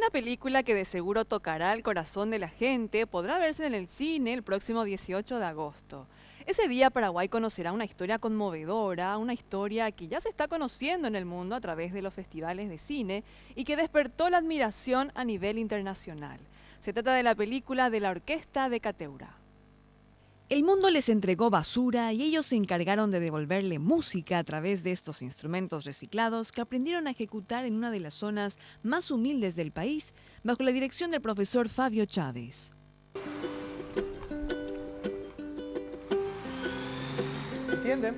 Esta película, que de seguro tocará el corazón de la gente, podrá verse en el cine el próximo 18 de agosto. Ese día Paraguay conocerá una historia conmovedora, una historia que ya se está conociendo en el mundo a través de los festivales de cine y que despertó la admiración a nivel internacional. Se trata de la película de la Orquesta de Cateura. El mundo les entregó basura y ellos se encargaron de devolverle música a través de estos instrumentos reciclados que aprendieron a ejecutar en una de las zonas más humildes del país, bajo la dirección del profesor Fabio Chávez. ¿Entienden?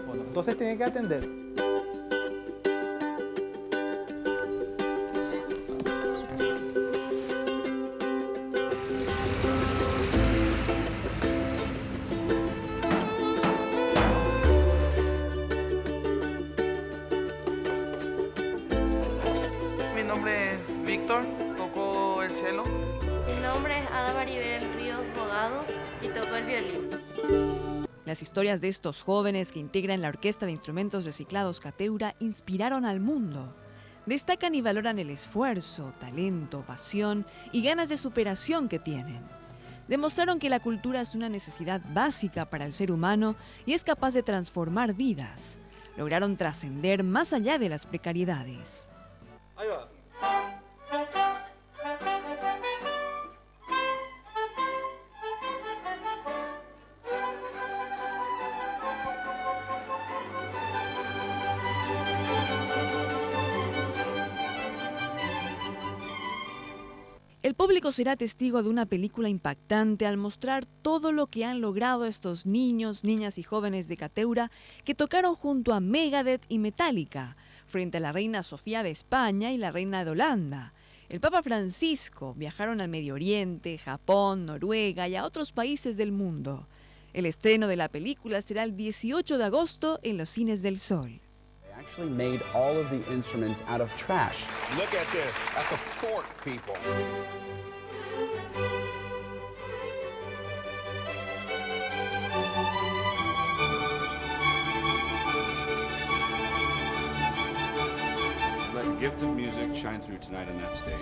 Bueno, entonces tienen que atender. Mi nombre es Víctor, toco el cello. Mi nombre es Ada Maribel Ríos Bogado y toco el violín. Las historias de estos jóvenes que integran la Orquesta de Instrumentos Reciclados Cateura inspiraron al mundo. Destacan y valoran el esfuerzo, talento, pasión y ganas de superación que tienen. Demostraron que la cultura es una necesidad básica para el ser humano y es capaz de transformar vidas. Lograron trascender más allá de las precariedades. Ahí va. El público será testigo de una película impactante al mostrar todo lo que han logrado estos niños, niñas y jóvenes de Cateura que tocaron junto a Megadeth y Metallica, frente a la reina Sofía de España y la reina de Holanda. El Papa Francisco viajaron al Medio Oriente, Japón, Noruega y a otros países del mundo. El estreno de la película será el 18 de agosto en los Cines del Sol. They actually made all of the instruments out of trash. Look at this. That's a fork, people. Let the gift of music shine through tonight on that stage.